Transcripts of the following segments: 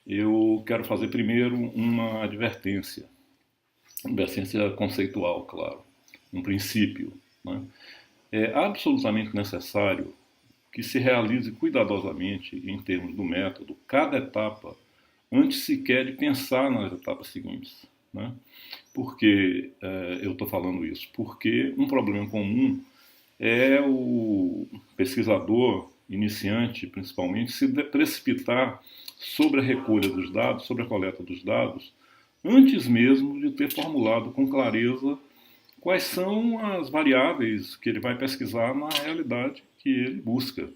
eu quero fazer primeiro uma advertência conceitual, claro, um princípio, né? É absolutamente necessário que se realize cuidadosamente, em termos do método, cada etapa, antes sequer de pensar nas etapas seguintes, né? Por que eu estou falando isso? Porque um problema comum é o pesquisador iniciante, principalmente, se precipitar sobre a recolha dos dados, sobre a coleta dos dados, antes mesmo de ter formulado com clareza quais são as variáveis que ele vai pesquisar na realidade que ele busca,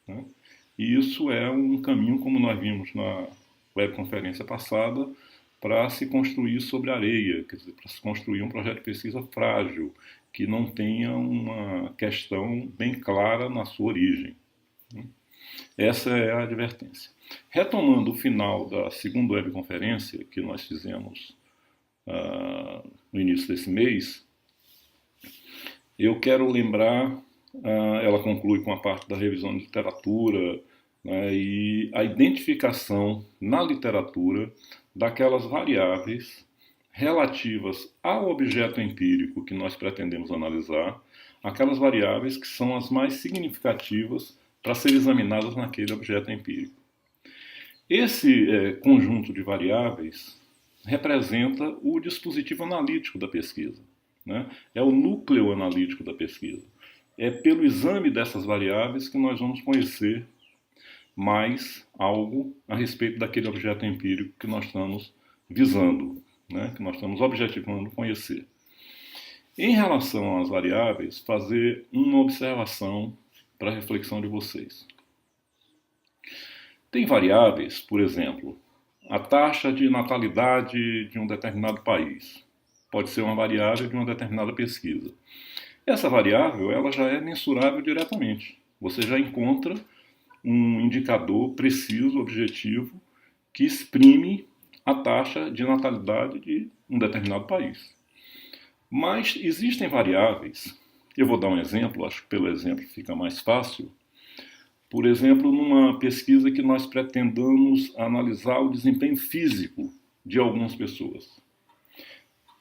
né? E isso é um caminho, como nós vimos na webconferência passada, para se construir sobre areia, quer dizer, para se construir um projeto de pesquisa frágil, que não tenha uma questão bem clara na sua origem. Essa é a advertência. Retomando o final da segunda webconferência que nós fizemos no início desse mês, eu quero lembrar, ela conclui com a parte da revisão de literatura, né, e a identificação na literatura daquelas variáveis relativas ao objeto empírico que nós pretendemos analisar, aquelas variáveis que são as mais significativas para serem examinadas naquele objeto empírico. Esse conjunto de variáveis representa o dispositivo analítico da pesquisa, né? É o núcleo analítico da pesquisa. É pelo exame dessas variáveis que nós vamos conhecer mais algo a respeito daquele objeto empírico que nós estamos visando, né? Que nós estamos objetivando conhecer. Em relação às variáveis, fazer uma observação para a reflexão de vocês. Tem variáveis, por exemplo, a taxa de natalidade de um determinado país. Pode ser uma variável de uma determinada pesquisa. Essa variável ela já é mensurável diretamente. Você já encontra um indicador preciso, objetivo, que exprime a taxa de natalidade de um determinado país. Mas existem variáveis, eu vou dar um exemplo, acho que pelo exemplo fica mais fácil. Por exemplo, numa pesquisa que nós pretendamos analisar o desempenho físico de algumas pessoas.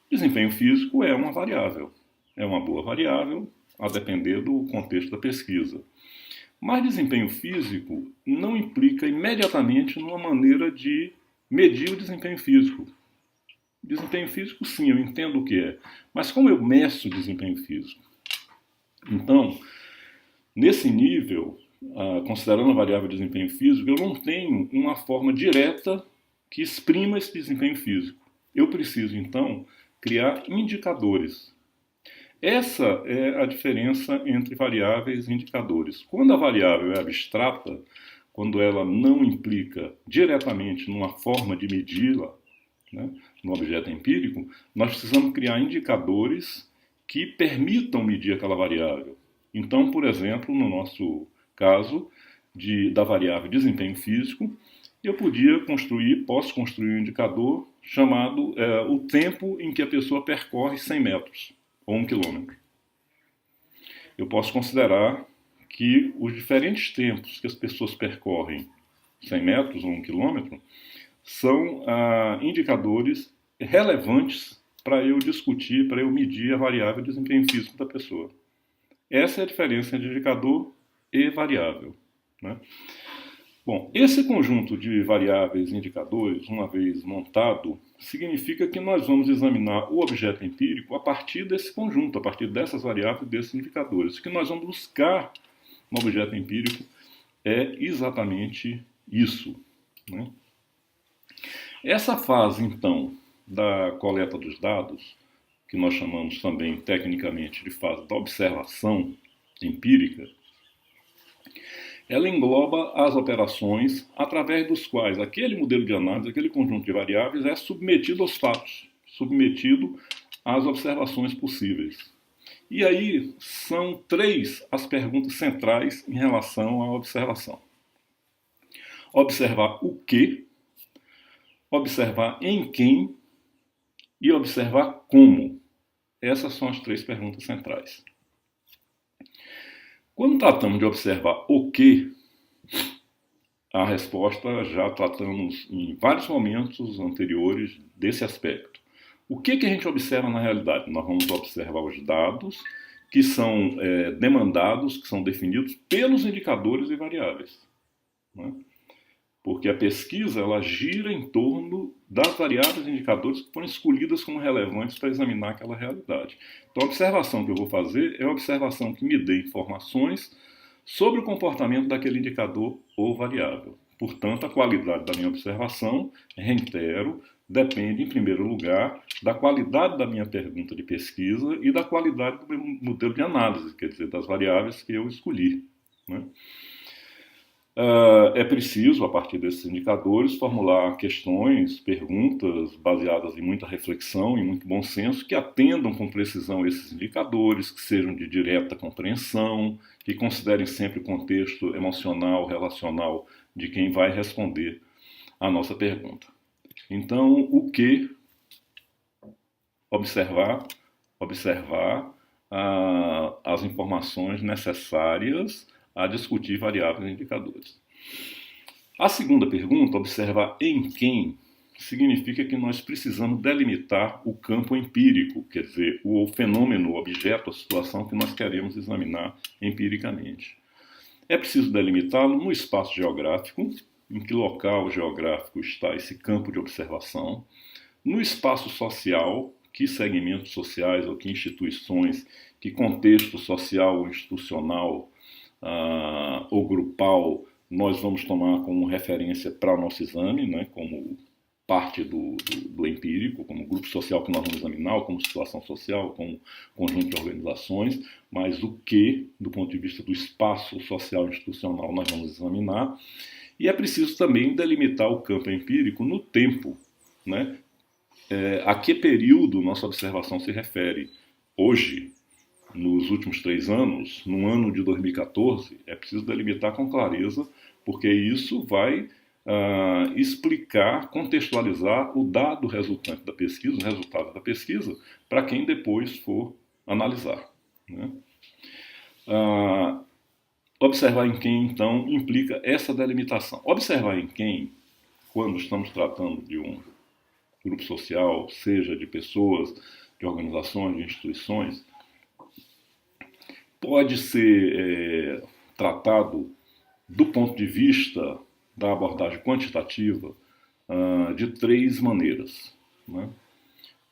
Desempenho físico é uma variável, é uma boa variável, a depender do contexto da pesquisa. Mas desempenho físico não implica imediatamente numa maneira de medir o desempenho físico. Desempenho físico, sim, eu entendo o que é. Mas como eu meço o desempenho físico? Então, nesse nível, considerando a variável de desempenho físico, eu não tenho uma forma direta que exprima esse desempenho físico. Eu preciso, então, criar indicadores. Essa é a diferença entre variáveis e indicadores. Quando a variável é abstrata, quando ela não implica diretamente numa forma de medi-la, né, no objeto empírico, nós precisamos criar indicadores que permitam medir aquela variável. Então, por exemplo, no nosso caso da variável desempenho físico, eu posso construir um indicador chamado o tempo em que a pessoa percorre 100 metros ou 1 quilômetro. Eu posso considerar que os diferentes tempos que as pessoas percorrem 100 metros ou 1 quilômetro são indicadores relevantes para eu discutir, para eu medir a variável de desempenho físico da pessoa. Essa é a diferença entre indicador e variável, né? Bom, esse conjunto de variáveis e indicadores, uma vez montado, significa que nós vamos examinar o objeto empírico a partir desse conjunto, a partir dessas variáveis e desses indicadores. O que nós vamos buscar no objeto empírico é exatamente isso, né? Essa fase, então, da coleta dos dados, que nós chamamos também tecnicamente de fase da observação empírica, ela engloba as operações através dos quais aquele modelo de análise, aquele conjunto de variáveis é submetido aos fatos, submetido às observações possíveis. E aí são 3 as perguntas centrais em relação à observação. Observar o que, observar em quem e observar como. Essas são as 3 perguntas centrais. Quando tratamos de observar o que, a resposta já tratamos em vários momentos anteriores desse aspecto. O que a gente observa na realidade? Nós vamos observar os dados que são demandados, que são definidos pelos indicadores e variáveis, né? Porque a pesquisa ela gira em torno das variáveis e indicadores que foram escolhidas como relevantes para examinar aquela realidade. Então a observação que eu vou fazer é uma observação que me dê informações sobre o comportamento daquele indicador ou variável. Portanto, a qualidade da minha observação, reitero, depende, em primeiro lugar, da qualidade da minha pergunta de pesquisa e da qualidade do meu modelo de análise, quer dizer, das variáveis que eu escolhi, né? É preciso, a partir desses indicadores, formular questões, perguntas baseadas em muita reflexão e muito bom senso, que atendam com precisão esses indicadores, que sejam de direta compreensão, que considerem sempre o contexto emocional, relacional de quem vai responder a nossa pergunta. Então, o que observar? Observar as informações necessárias a discutir variáveis e indicadores. A segunda pergunta, observar em quem, significa que nós precisamos delimitar o campo empírico, quer dizer, o fenômeno, o objeto, a situação que nós queremos examinar empiricamente. É preciso delimitá-lo no espaço geográfico, em que local geográfico está esse campo de observação, no espaço social, que segmentos sociais ou que instituições, que contexto social ou institucional ou grupal nós vamos tomar como referência para o nosso exame, né, como parte do empírico, como grupo social que nós vamos examinar, ou como situação social, como conjunto de organizações, mas o que, do ponto de vista do espaço social e institucional, nós vamos examinar. E é preciso também delimitar o campo empírico no tempo, né? A que período nossa observação se refere? Hoje, nos últimos 3 anos, no ano de 2014, é preciso delimitar com clareza, porque isso vai explicar, contextualizar o dado resultante da pesquisa, o resultado da pesquisa, para quem depois for analisar, né? Observar em quem, então, implica essa delimitação. Observar em quem, quando estamos tratando de um grupo social, seja de pessoas, de organizações, de instituições, pode ser tratado do ponto de vista da abordagem quantitativa de 3 maneiras, né?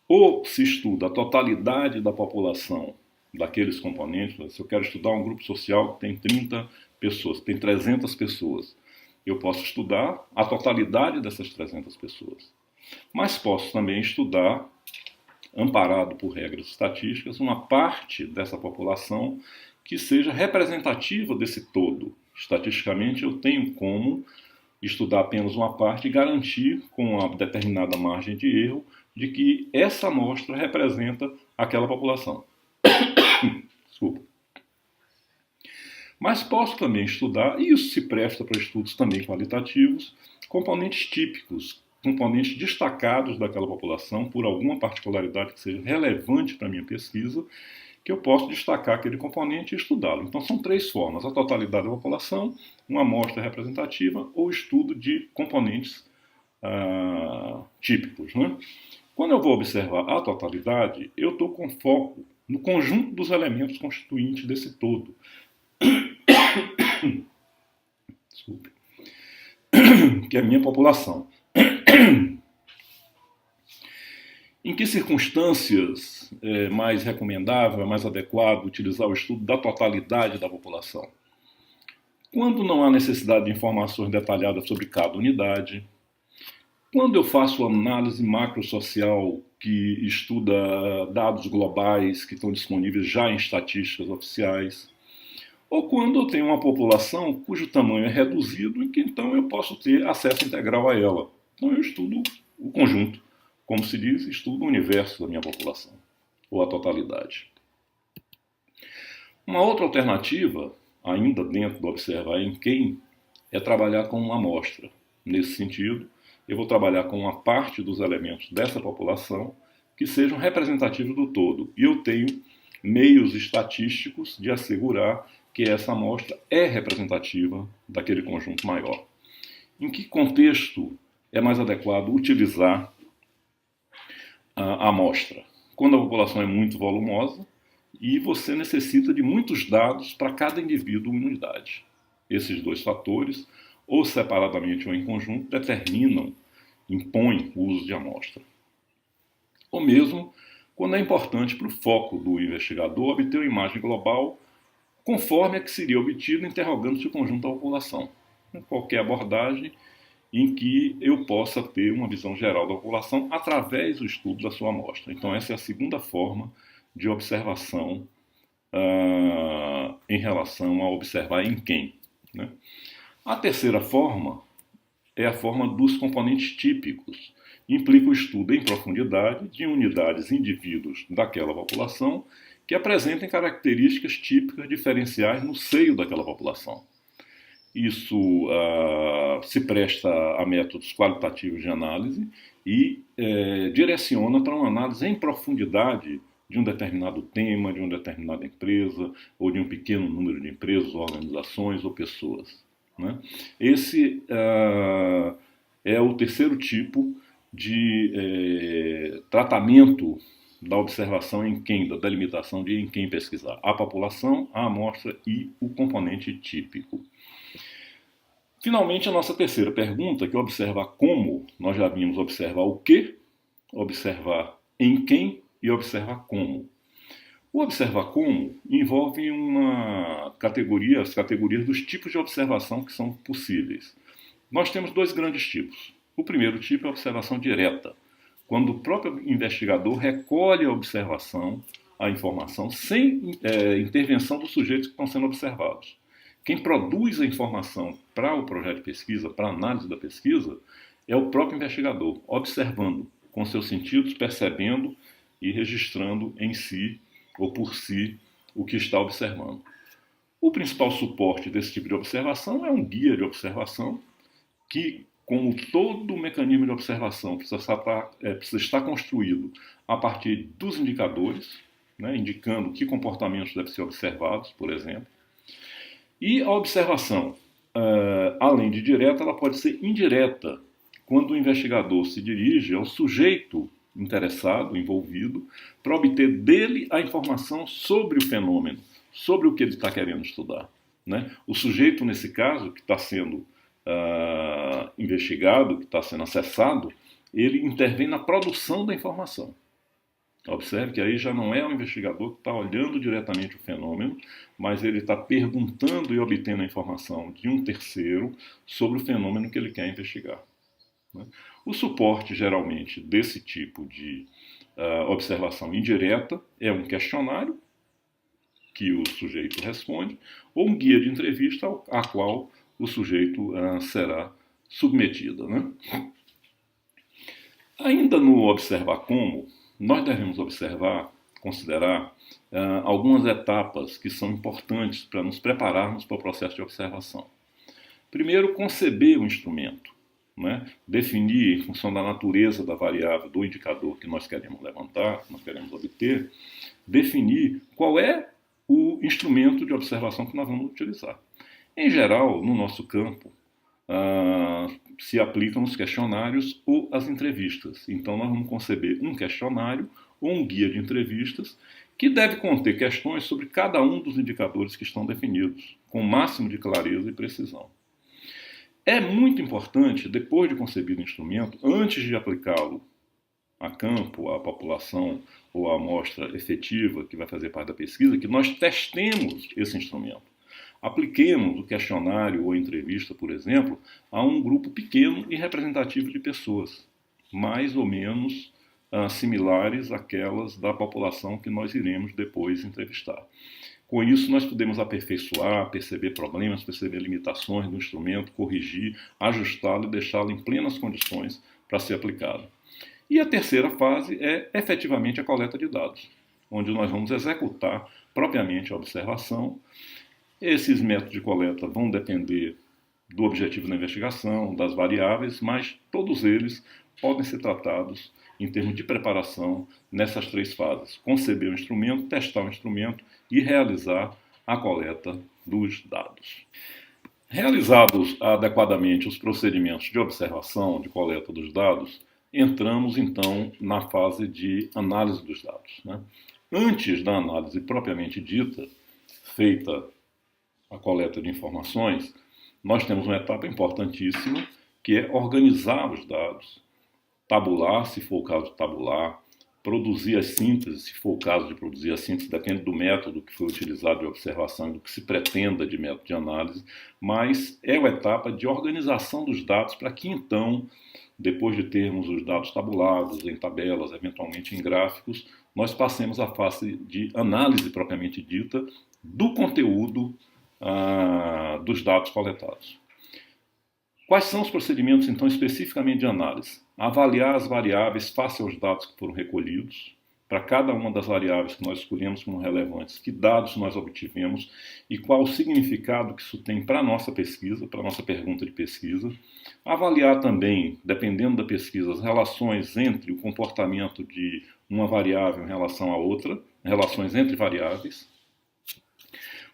Ou se estuda a totalidade da população daqueles componentes. Se eu quero estudar um grupo social que tem 30 pessoas, tem 300 pessoas, eu posso estudar a totalidade dessas 300 pessoas. Mas posso também estudar, amparado por regras estatísticas, uma parte dessa população que seja representativa desse todo. Estatisticamente, eu tenho como estudar apenas uma parte e garantir, com uma determinada margem de erro, de que essa amostra representa aquela população. Desculpa. Mas posso também estudar, e isso se presta para estudos também qualitativos, componentes típicos, componentes destacados daquela população por alguma particularidade que seja relevante para a minha pesquisa, que eu posso destacar aquele componente e estudá-lo. Então são 3 formas: a totalidade da população, uma amostra representativa ou estudo de componentes típicos, né? Quando eu vou observar a totalidade, eu estou com foco no conjunto dos elementos constituintes desse todo. Desculpe. Que é a minha população. Em que circunstâncias é mais recomendável, é mais adequado utilizar o estudo da totalidade da população? Quando não há necessidade de informações detalhadas sobre cada unidade, quando eu faço análise macrosocial que estuda dados globais que estão disponíveis já em estatísticas oficiais, ou quando eu tenho uma população cujo tamanho é reduzido e que então eu posso ter acesso integral a ela. Então eu estudo o conjunto, como se diz, estudo o universo da minha população, ou a totalidade. Uma outra alternativa, ainda dentro do observar em quem, é trabalhar com uma amostra. Nesse sentido, eu vou trabalhar com uma parte dos elementos dessa população que sejam representativos do todo. E eu tenho meios estatísticos de assegurar que essa amostra é representativa daquele conjunto maior. em que contexto é mais adequado utilizar a amostra? Quando a população é muito volumosa e você necessita de muitos dados para cada indivíduo em unidade. Esses dois fatores, ou separadamente ou em conjunto, impõem o uso de amostra. Ou mesmo quando é importante para o foco do investigador obter uma imagem global conforme a que seria obtida interrogando-se o conjunto da população. Qualquer abordagem em que eu possa ter uma visão geral da população através do estudo da sua amostra. Então, essa é a segunda forma de observação em relação a observar em quem. Né? A terceira forma é a forma dos componentes típicos. Implica o estudo em profundidade de unidades e indivíduos daquela população que apresentem características típicas diferenciais no seio daquela população. Isso se presta a métodos qualitativos de análise e direciona para uma análise em profundidade de um determinado tema, de uma determinada empresa, ou de um pequeno número de empresas, organizações ou pessoas. Né? Esse é o terceiro tipo de tratamento da observação em quem, da delimitação de em quem pesquisar. A população, a amostra e o componente típico. Finalmente, a nossa terceira pergunta, que observa como, nós já vimos observar o que, observar em quem e observar como. O observar como envolve as categorias dos tipos de observação que são possíveis. Nós temos dois grandes tipos. O primeiro tipo é a observação direta, quando o próprio investigador recolhe a observação, a informação, sem intervenção dos sujeitos que estão sendo observados. Quem produz a informação para o projeto de pesquisa, para a análise da pesquisa, é o próprio investigador, observando com seus sentidos, percebendo e registrando em si ou por si o que está observando. O principal suporte desse tipo de observação é um guia de observação que, como todo mecanismo de observação, precisa estar construído a partir dos indicadores, né, indicando que comportamentos devem ser observados, por exemplo. E a observação, além de direta, ela pode ser indireta, quando o investigador se dirige ao sujeito interessado, envolvido, para obter dele a informação sobre o fenômeno, sobre o que ele está querendo estudar. Né? O sujeito, nesse caso, que está sendo investigado, que está sendo acessado, ele intervém na produção da informação. Observe que aí já não é o investigador que está olhando diretamente o fenômeno, mas ele está perguntando e obtendo a informação de um terceiro sobre o fenômeno que ele quer investigar. O suporte, geralmente, desse tipo de observação indireta é um questionário que o sujeito responde, ou um guia de entrevista a qual o sujeito será submetido. Né? Ainda no observar como, nós devemos considerar algumas etapas que são importantes para nos prepararmos para o processo de observação. Primeiro, conceber o instrumento. Né? Definir, em função da natureza da variável, do indicador que nós queremos levantar, que nós queremos obter, definir qual é o instrumento de observação que nós vamos utilizar. Em geral, no nosso campo, se aplicam os questionários ou as entrevistas. Então, nós vamos conceber um questionário ou um guia de entrevistas que deve conter questões sobre cada um dos indicadores que estão definidos, com o máximo de clareza e precisão. É muito importante, depois de concebido o instrumento, antes de aplicá-lo a campo, à população ou à amostra efetiva que vai fazer parte da pesquisa, que nós testemos esse instrumento. Apliquemos o questionário ou a entrevista, por exemplo, a um grupo pequeno e representativo de pessoas, mais ou menos similares àquelas da população que nós iremos depois entrevistar. Com isso, nós podemos aperfeiçoar, perceber problemas, perceber limitações do instrumento, corrigir, ajustá-lo e deixá-lo em plenas condições para ser aplicado. E a terceira fase é efetivamente a coleta de dados, onde nós vamos executar propriamente a observação. Esses métodos de coleta vão depender do objetivo da investigação, das variáveis, mas todos eles podem ser tratados em termos de preparação nessas três fases: conceber o instrumento, testar o instrumento e realizar a coleta dos dados. Realizados adequadamente os procedimentos de observação, de coleta dos dados, entramos então na fase de análise dos dados, né? Antes da análise propriamente dita, feita a coleta de informações, nós temos uma etapa importantíssima, que é organizar os dados, tabular, se for o caso de tabular, produzir as sínteses, se for o caso de produzir a síntese, depende do método que foi utilizado de observação e do que se pretenda de método de análise, mas é a etapa de organização dos dados para que então, depois de termos os dados tabulados em tabelas, eventualmente em gráficos, nós passemos à fase de análise propriamente dita do conteúdo dos dados coletados. Quais são os procedimentos, então, especificamente de análise? Avaliar as variáveis face aos dados que foram recolhidos, para cada uma das variáveis que nós escolhemos como relevantes, que dados nós obtivemos e qual o significado que isso tem para a nossa pesquisa, para a nossa pergunta de pesquisa. Avaliar também, dependendo da pesquisa, as relações entre o comportamento de uma variável em relação a outra, relações entre variáveis.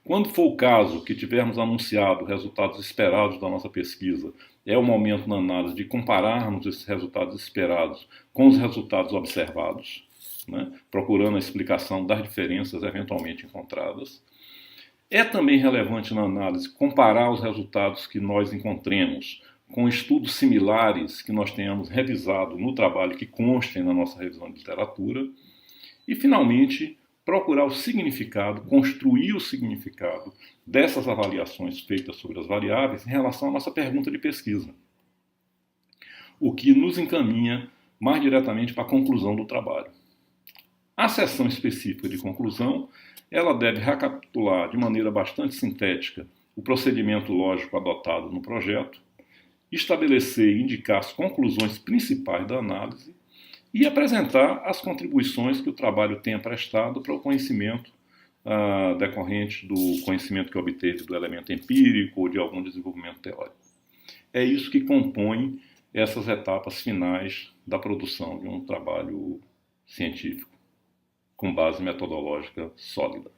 Quando for o caso que tivermos anunciado resultados esperados da nossa pesquisa, é o momento na análise de compararmos esses resultados esperados com os resultados observados, né? Procurando a explicação das diferenças eventualmente encontradas. É também relevante na análise comparar os resultados que nós encontremos com estudos similares que nós tenhamos revisado no trabalho que constem na nossa revisão de literatura. E, finalmente, procurar o significado, construir o significado dessas avaliações feitas sobre as variáveis em relação à nossa pergunta de pesquisa, o que nos encaminha mais diretamente para a conclusão do trabalho. A seção específica de conclusão, ela deve recapitular de maneira bastante sintética o procedimento lógico adotado no projeto, estabelecer e indicar as conclusões principais da análise e apresentar as contribuições que o trabalho tenha prestado para o conhecimento decorrente do conhecimento que obteve do elemento empírico ou de algum desenvolvimento teórico. É isso que compõe essas etapas finais da produção de um trabalho científico com base metodológica sólida.